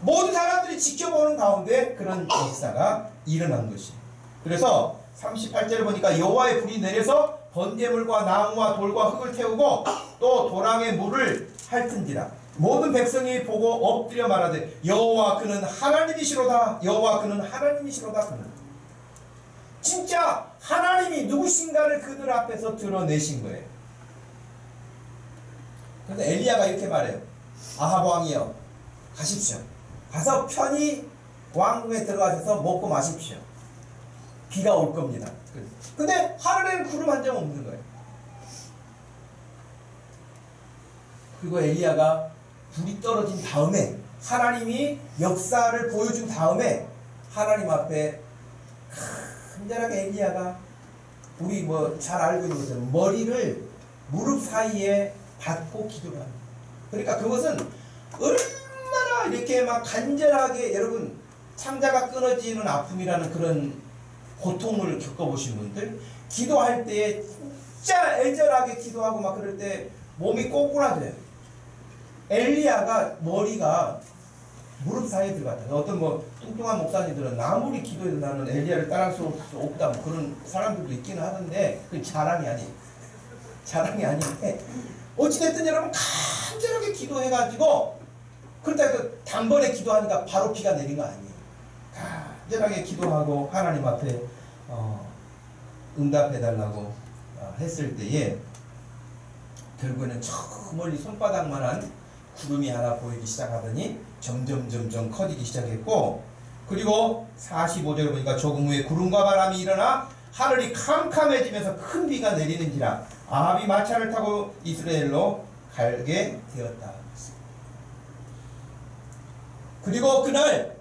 모든 사람들이 지켜보는 가운데 그런 역사가 일어난 것이에요. 그래서 38절을 보니까 여호와의 불이 내려서 번제물과 나무와 돌과 흙을 태우고 또 도랑의 물을 핥은지라. 모든 백성이 보고 엎드려 말하되 여호와 그는 하나님이시로다. 여호와 그는 하나님이시로다. 그는 진짜 하나님이 누구신가를 그들 앞에서 드러내신 거예요. 그래서 엘리야가 이렇게 말해요. 아합 왕이여, 가십시오. 가서 편히 왕궁에 들어가셔서 먹고 마십시오. 비가 올 겁니다. 근데 하늘에는 구름 한 점 없는 거예요. 그리고 엘리야가 불이 떨어진 다음에 하나님이 역사를 보여준 다음에 하나님 앞에 간절하게 엘리야가 우리 뭐 잘 알고 있는 것처럼 머리를 무릎 사이에 받고 기도를 합니다. 그러니까 그것은 얼마나 이렇게 막 간절하게 여러분 창자가 끊어지는 아픔이라는 그런 고통을 겪어보신 분들 기도할 때에 진짜 애절하게 기도하고 막 그럴 때 몸이 꼬꾸라져요. 엘리야가 머리가 무릎 사이에 들어갔다. 어떤 뭐 뚱뚱한 목사님들은 아무리 기도해도 나는 엘리야를 따라할 수 없다 뭐 그런 사람들도 있기는 하던데 그건 자랑이 아닌데 어찌됐든 여러분 간절하게 기도해가지고 그러다 그 단번에 기도하니까 바로 비가 내린 거 아니에요. 간절하게 기도하고 하나님 앞에 응답해달라고 했을 때에 결국에는 저 멀리 손바닥만한 구름이 하나 보이기 시작하더니 점점 커지기 시작했고 그리고 45절에 보니까 조금 후에 구름과 바람이 일어나 하늘이 캄캄해지면서 큰 비가 내리는지라 아합이 마차를 타고 이스라엘로 가게 되었다. 그리고 그날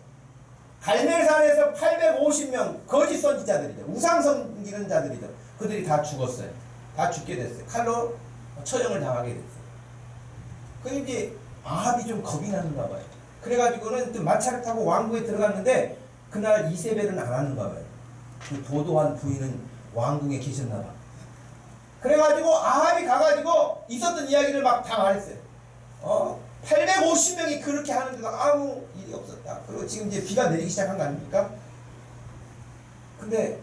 갈멜산에서 850명 거짓 선지자들이죠. 우상 섬기는 자들이죠. 그들이 다 죽었어요. 다 죽게 됐어요. 칼로 처형을 당하게 됐어요. 근데 이제 아합이 좀 겁이 나는가 봐요. 그래가지고는 또 마차를 타고 왕궁에 들어갔는데 그날 이세벨은 안 하는가 봐요. 그 도도한 부인은 왕궁에 계셨나 봐. 그래가지고 아합이 가가지고 있었던 이야기를 막 다 말했어요. 850명이 그렇게 하는데도 아무 일이 없었다. 그리고 지금 이제 비가 내리기 시작한 거 아닙니까? 근데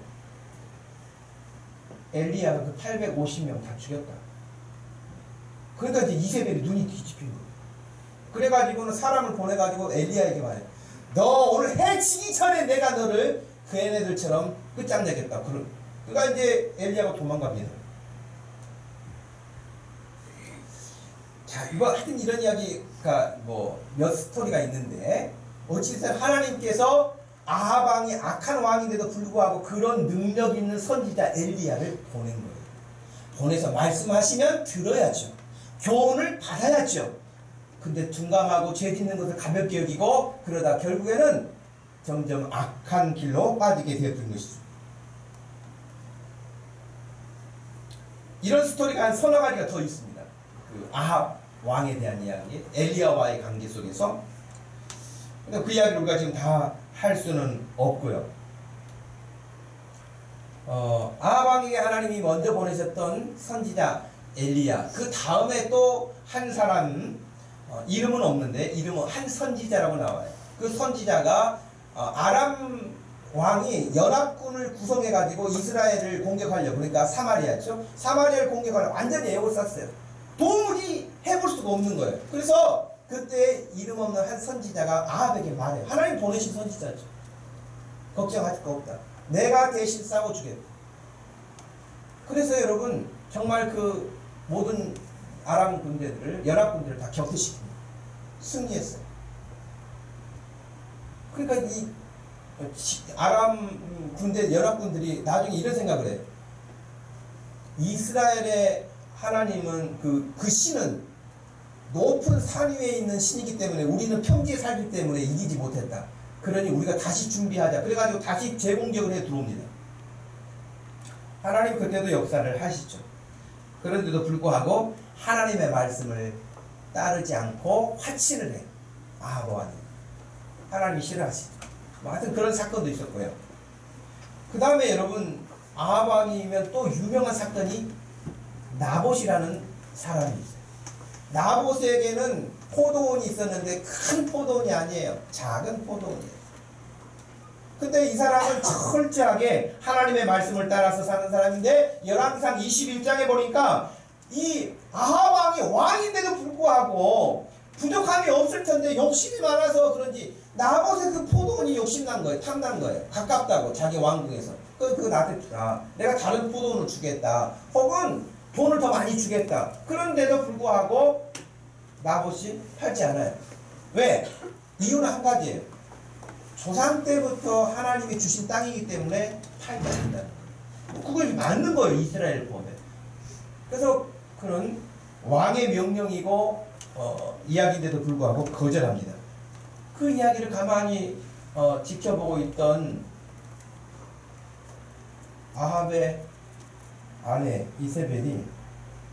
엘리야가 그 850명 다 죽였다. 그러니까 이제 이세벨이 눈이 뒤집힌 거예요. 그래가지고는 사람을 보내가지고 엘리야에게 말해. 너 오늘 해 지기 전에 내가 너를 그 애네들처럼 끝장내겠다. 그러니까 이제 엘리야가 도망갑니다. 자, 이거 하여튼 이런 이야기가 뭐 몇 스토리가 있는데 어찌됐든 하나님께서 아합 왕이 악한 왕인데도 불구하고 그런 능력 있는 선지자 엘리야를 보낸 거예요. 보내서 말씀하시면 들어야죠. 교훈을 받아야죠. 근데 둔감하고 죄 짓는 것을 가볍게 여기고 그러다 결국에는 점점 악한 길로 빠지게 되었던 것이죠. 이런 스토리가 한 서너 가지가 더 있습니다. 그 아합 왕에 대한 이야기, 엘리야와의 관계 속에서. 근데 그 이야기를 우리가 지금 다 할 수는 없고요. 아합 왕에게 하나님이 먼저 보내셨던 선지자 엘리야, 그 다음에 또 한 사람, 이름은 없는데 이름은 한 선지자라고 나와요. 그 선지자가 아람 왕이 연합군을 구성해가지고 이스라엘을 공격하려고, 그러니까 사마리아죠. 사마리아를 공격하려고 완전히 애를 쌌어요. 도무지 해볼 수가 없는 거예요. 그래서 그때 이름 없는 한 선지자가 아합에게 말해요. 하나님 보내신 선지자죠. 걱정할 거 없다. 내가 대신 싸워주겠다. 그래서 여러분 정말 그 모든 아람 군대들을, 연합군대를 다 격퇴시킵니다. 승리했어요. 그러니까 이 아람 군대, 연합군들이 나중에 이런 생각을 해요. 이스라엘의 하나님은 그 신은 높은 산 위에 있는 신이기 때문에 우리는 평지에 살기 때문에 이기지 못했다. 그러니 우리가 다시 준비하자. 그래가지고 다시 재공격을 해 들어옵니다. 하나님 그때도 역사를 하시죠. 그런데도 불구하고 하나님의 말씀을 따르지 않고 화친을 해요. 아합 왕이. 하나님이 싫어하시죠. 하여튼 그런 사건도 있었고요. 그 다음에 여러분 아합 왕이면 또 유명한 사건이 나봇이라는 사람이 있어요. 나봇에게는 포도원이 있었는데 큰 포도원이 아니에요. 작은 포도원이에요. 근데 이 사람은 철저하게 하나님의 말씀을 따라서 사는 사람인데 열왕기상 21장에 보니까 이 아합 왕이 왕인데도 불구하고 부족함이 없을 텐데 욕심이 많아서 그런지 나봇의 그 포도원이 욕심난 거예요. 탐난 거예요. 가깝다고 자기 왕궁에서. 그거 나한테 주라. 내가 다른 포도원을 주겠다. 혹은 돈을 더 많이 주겠다. 그런데도 불구하고 나봇이 팔지 않아요. 왜? 이유는 한 가지예요. 조상 때부터 하나님이 주신 땅이기 때문에 팔지 않는다는 거예요. 그걸 맞는 거예요. 이스라엘 법에. 그래서 그런 왕의 명령이고 이야기인데도 불구하고 거절합니다. 그 이야기를 가만히 지켜보고 있던 아합의 아내 이세벨이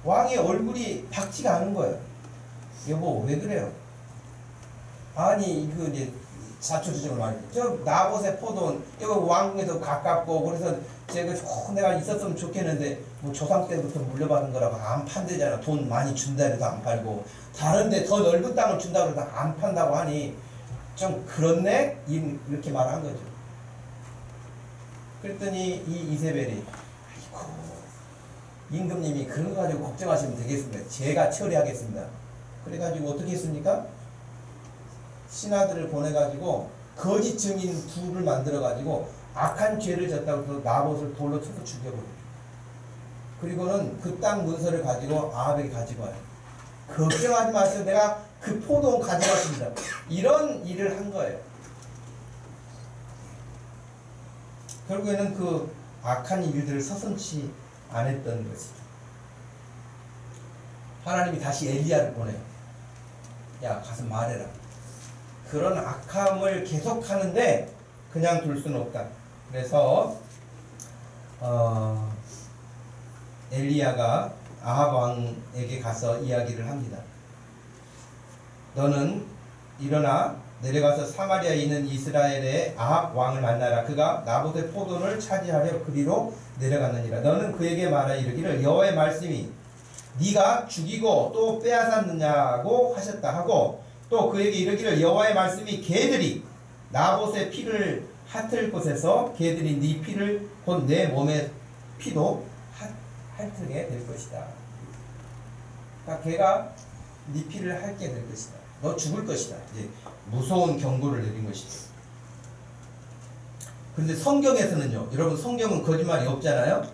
왕의 얼굴이 밝지가 않은 거예요. 여보 왜 그래요? 아니 그 이제 자초지종을 많이 저 나봇의 포도원 이거 왕궁에서 가깝고 그래서 제가 내가 있었으면 좋겠는데 뭐 조상 때부터 물려받은 거라고 안 판대잖아. 돈 많이 준다 해도 안 팔고 다른데 더 넓은 땅을 준다고 해도 안 판다고 하니 좀 그렇네? 이렇게 말한 거죠. 그랬더니 이 이세벨이 아이고 임금님이 그런 거 가지고 걱정하시면 되겠습니다. 제가 처리하겠습니다. 그래가지고 어떻게 했습니까? 신하들을 보내가지고 거짓 증인 둘을 만들어가지고 악한 죄를 졌다고 해서 나봇을 돌로 쳐서 죽여버려요. 그리고는 그 땅 문서를 가지고 아합에게 가지고 와요. 걱정하지 마세요. 내가 그 포도원 가져갔습니다. 이런 일을 한 거예요. 결국에는 그 악한 일들을 서슴지 안 했던 것이죠. 하나님이 다시 엘리야를 보내요. 야 가서 말해라. 그런 악함을 계속하는데 그냥 둘 수는 없다. 그래서 엘리야가 아합 왕에게 가서 이야기를 합니다. 너는 일어나 내려가서 사마리아에 있는 이스라엘의 아합 왕을 만나라. 그가 나봇의 포도를 차지하려 그리로 내려갔느니라. 너는 그에게 말하 이르기를 여호와의 말씀이 네가 죽이고 또 빼앗았느냐고 하셨다 하고 또 그에게 이르기를 여호와의 말씀이 개들이 나봇의 피를 핥을 곳에서 개들이 네 피를 곧 내 몸의 피도 핥게 될 것이다. 그러니까 개가 네 피를 핥게 될 것이다. 너 죽을 것이다. 이제 무서운 경고를 내린 것이죠. 그런데 성경에서는요. 여러분 성경은 거짓말이 없잖아요.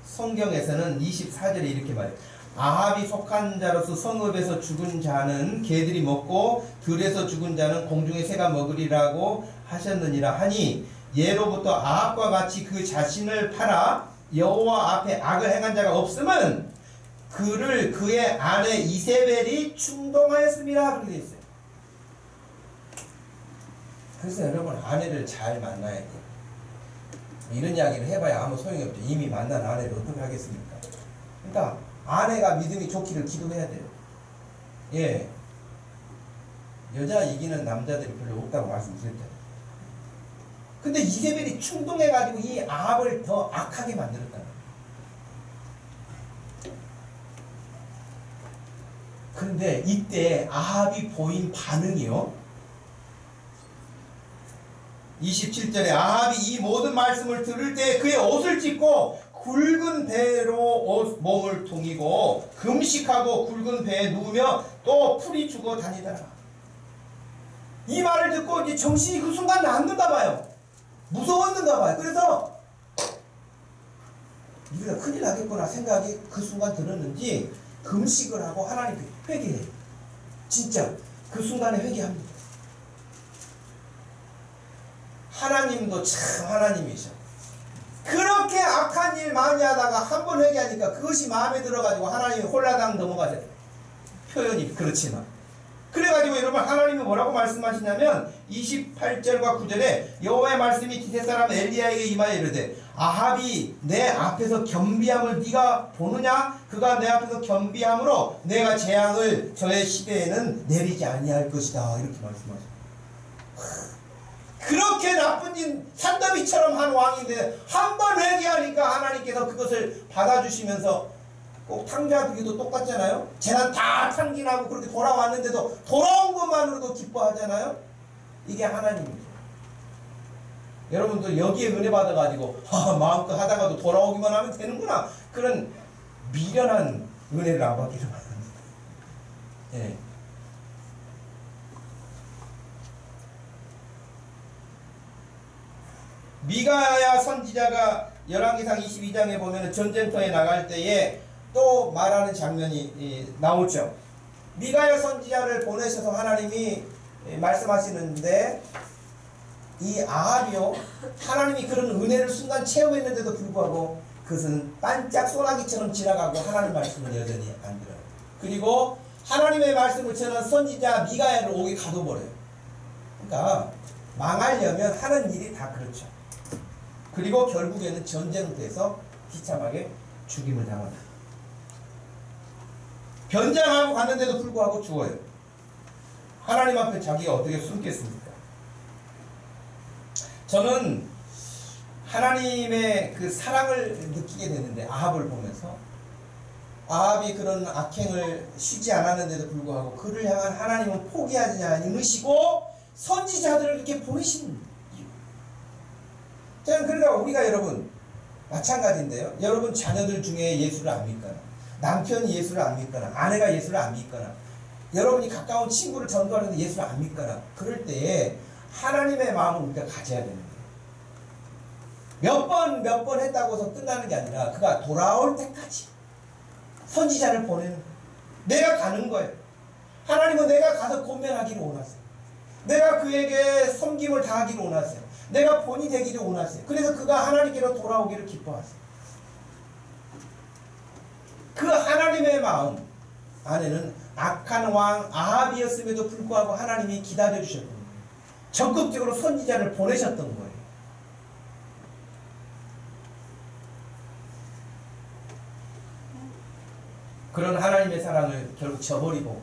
성경에서는 24절에 이렇게 말해요. 아합이 속한 자로서 성읍에서 죽은 자는 개들이 먹고 들에서 죽은 자는 공중의 새가 먹으리라고 하셨느니라 하니 예로부터 아합과 같이 그 자신을 팔아 여호와 앞에 악을 행한 자가 없음은 그를 그의 아내 이세벨이 충동하였습니다. 그렇게 되어 있어요. 그래서 여러분 아내를 잘 만나야 돼요. 이런 이야기를 해봐야 아무 소용이 없죠. 이미 만난 아내를 어떻게 하겠습니까? 그러니까 아내가 믿음이 좋기를 기도해야 돼요. 예. 여자 이기는 남자들이 별로 없다고 말씀드렸잖아요. 근데 이세벨이 충동해가지고 이 아합을 더 악하게 만들었다는 거예요. 그런데 이때 아합이 보인 반응이요. 27절에 아합이 이 모든 말씀을 들을 때 그의 옷을 찢고 굵은 배로 몸을 동이고 금식하고 굵은 배에 누우며 또 풀이 죽어 다니더라. 이 말을 듣고 이제 정신이 그 순간 났는가 봐요. 무서웠는가 봐요. 그래서 이거 큰일 나겠구나 생각이 그 순간 들었는지 금식을 하고 하나님께 회개해요. 진짜 그 순간에 회개합니다. 하나님도 참 하나님이셔. 그렇게 악한 일 많이 하다가 한 번 회개하니까 그것이 마음에 들어가지고 하나님이 홀라당 넘어가잖아요. 표현이 그렇지만. 그래가지고 여러분 하나님이 뭐라고 말씀하시냐면 28절과 9절에 여호와의 말씀이 기세 사람 엘리야에게 임하여 이르되 아합이 내 앞에서 겸비함을 네가 보느냐? 그가 내 앞에서 겸비함으로 내가 재앙을 저의 시대에는 내리지 아니할 것이다. 이렇게 말씀하셔요. 그렇게 나쁜 짓 산더미처럼 한 왕인데 한 번 회개하니까 하나님께서 그것을 받아주시면서 꼭 탕자 비교도 똑같잖아요. 재난 다 탕진하고 그렇게 돌아왔는데도 돌아온 것만으로도 기뻐하잖아요. 이게 하나님이죠. 여러분도 여기에 은혜 받아가지고 마음껏 하다가도 돌아오기만 하면 되는구나. 그런 미련한 은혜를 안 받기를 바랍니다. 예. 미가야 선지자가 열왕기상 22장에 보면 전쟁터에 나갈 때에 또 말하는 장면이 나오죠. 미가야 선지자를 보내셔서 하나님이 말씀하시는데 이 아합이요, 하나님이 그런 은혜를 순간 체험했는데도 불구하고 그것은 반짝 소나기처럼 지나가고 하나님 말씀을 여전히 안 들어요. 그리고 하나님의 말씀을 전한 선지자 미가야를 옥에 가둬버려요. 그러니까 망하려면 하는 일이 다 그렇죠. 그리고 결국에는 전쟁터에서 비참하게 죽임을 당합니다. 변장하고 갔는데도 불구하고 죽어요. 하나님 앞에 자기가 어떻게 숨겠습니까? 저는 하나님의 그 사랑을 느끼게 되는데, 아합을 보면서 아합이 그런 악행을 쉬지 않았는데도 불구하고 그를 향한 하나님은 포기하지 않으시고 선지자들을 이렇게 보내시는 이유. 저는 그러니까 우리가 여러분 마찬가지인데요. 여러분 자녀들 중에 예수를 안 믿거나, 남편이 예수를 안 믿거나, 아내가 예수를 안 믿거나, 여러분이 가까운 친구를 전도하는데 예수를 안 믿거나, 그럴 때에 하나님의 마음을 우리가 가져야 되는 거예요. 몇 번 했다고 해서 끝나는 게 아니라 그가 돌아올 때까지 선지자를 보내는 거예요. 내가 가는 거예요. 하나님은 내가 가서 권면하기를 원하세요. 내가 그에게 섬김을 다하기를 원하세요. 내가 본이 되기를 원하세요. 그래서 그가 하나님께로 돌아오기를 기뻐하세요. 그 하나님의 마음 안에는 악한 왕 아합이었음에도 불구하고 하나님이 기다려주셨던 거예요. 적극적으로 선지자를 보내셨던 거예요. 그런 하나님의 사랑을 결국 저버리고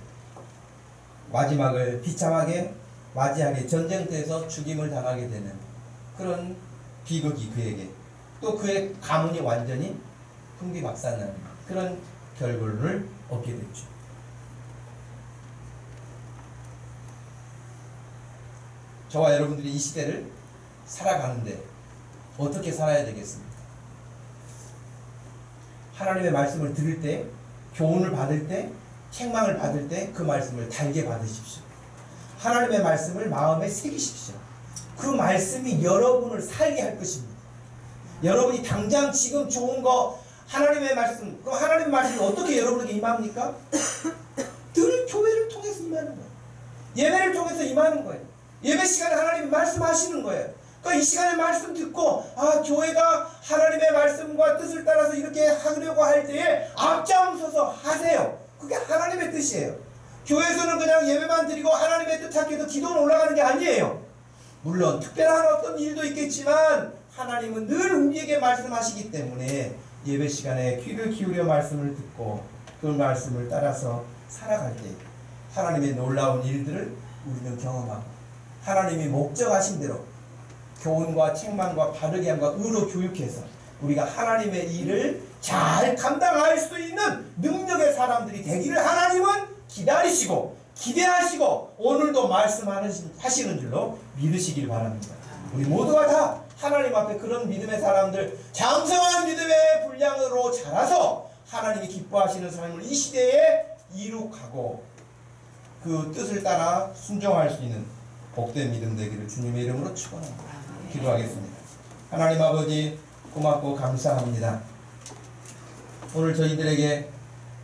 마지막을 비참하게 맞이하게 전쟁터에서 죽임을 당하게 되는 그런 비극이 그에게, 또 그의 가문이 완전히 풍비박산나는 그런 결과를 얻게 됐죠. 저와 여러분들이 이 시대를 살아가는데 어떻게 살아야 되겠습니까? 하나님의 말씀을 들을 때, 교훈을 받을 때, 책망을 받을 때 그 말씀을 달게 받으십시오. 하나님의 말씀을 마음에 새기십시오. 그 말씀이 여러분을 살게 할 것입니다. 여러분이 당장 지금 좋은 거 하나님의 말씀, 그럼 하나님의 말씀이 어떻게 여러분에게 임합니까? 늘 교회를 통해서 임하는 거예요. 예배를 통해서 임하는 거예요. 예배 시간에 하나님이 말씀하시는 거예요. 그러니까 이 시간에 말씀 듣고, 교회가 하나님의 말씀과 뜻을 따라서 이렇게 하려고 할 때에 앞장서서 하세요. 그게 하나님의 뜻이에요. 교회에서는 그냥 예배만 드리고 하나님의 뜻하기 위해서 기도는 올라가는 게 아니에요. 물론 특별한 어떤 일도 있겠지만 하나님은 늘 우리에게 말씀하시기 때문에 예배 시간에 귀를 기울여 말씀을 듣고 그 말씀을 따라서 살아갈 때 하나님의 놀라운 일들을 우리는 경험하고, 하나님이 목적하신 대로 교훈과 책망과 바르게 함과 의로 교육해서 우리가 하나님의 일을 잘 감당할 수 있는 능력의 사람들이 되기를 하나님은 기다리시고 기대하시고 오늘도 말씀하시는 줄로 믿으시길 바랍니다. 우리 모두가 다 하나님 앞에 그런 믿음의 사람들, 장성한 믿음의 분량으로 자라서 하나님이 기뻐하시는 삶을 이 시대에 이룩하고 그 뜻을 따라 순종할 수 있는 복된 믿음 되기를 주님의 이름으로 축원합니다. 기도하겠습니다. 하나님 아버지, 고맙고 감사합니다. 오늘 저희들에게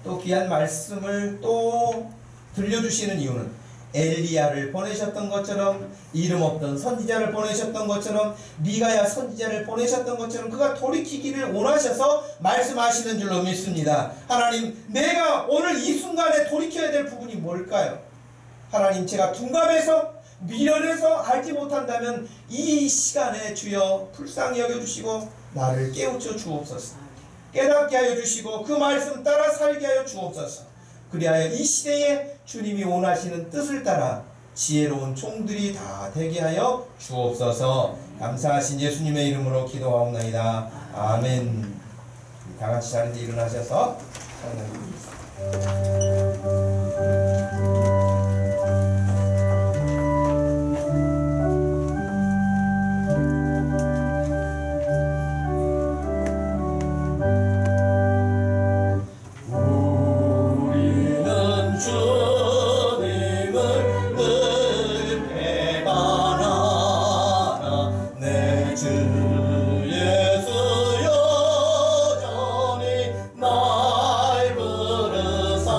또 귀한 말씀을 또 들려주시는 이유는 엘리야를 보내셨던 것처럼, 이름 없던 선지자를 보내셨던 것처럼, 미가야 선지자를 보내셨던 것처럼 그가 돌이키기를 원하셔서 말씀하시는 줄로 믿습니다. 하나님, 내가 오늘 이 순간에 돌이켜야 될 부분이 뭘까요? 하나님, 제가 둔감해서 미련해서 알지 못한다면 이 시간에 주여 불쌍히 여겨주시고 나를 깨우쳐 주옵소서. 깨닫게 하여 주시고 그 말씀 따라 살게 하여 주옵소서. 그리하여 이 시대에 주님이 원하시는 뜻을 따라 지혜로운 종들이 다 되게 하여 주옵소서. 감사하신 예수님의 이름으로 기도하옵나이다. 아멘. 다같이 자리에 일어나셔서 찬양드리겠습니다. 날 부르사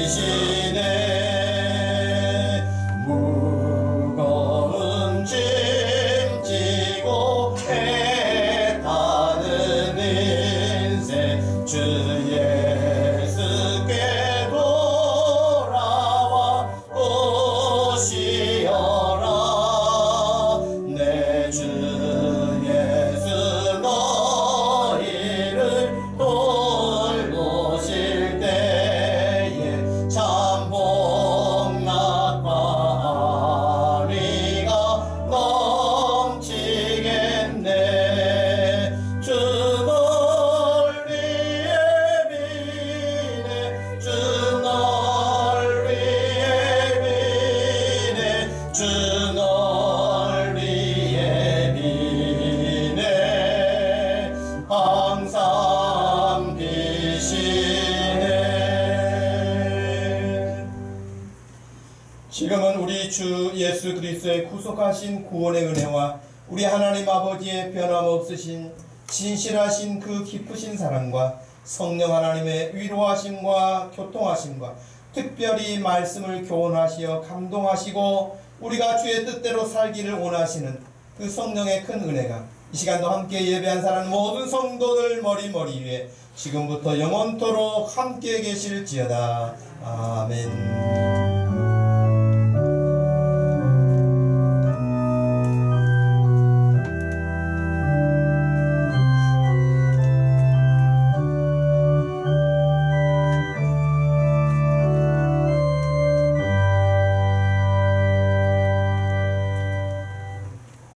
비시네 무거운 짐 지고 애타는 인생 주 예수께 돌아와 오시어라 내 주 예수 너희를 돌보실 때에 참 복락과 아리가 넘치겠네 주 널리에 비네 주 널리에 비네 주 널리에 비네 항상 비시네. 지금은 우리 주 예수 그리스도의 구속하신 구원의 은혜와 우리 하나님 아버지의 변함없으신 진실하신 그 깊으신 사랑과 성령 하나님의 위로하심과 교통하심과 특별히 말씀을 교훈하시어 감동하시고 우리가 주의 뜻대로 살기를 원하시는 그 성령의 큰 은혜가 이 시간도 함께 예배한 사람 모든 성도들 머리 위에 지금부터 영원토록 함께 계실지어다. 아멘.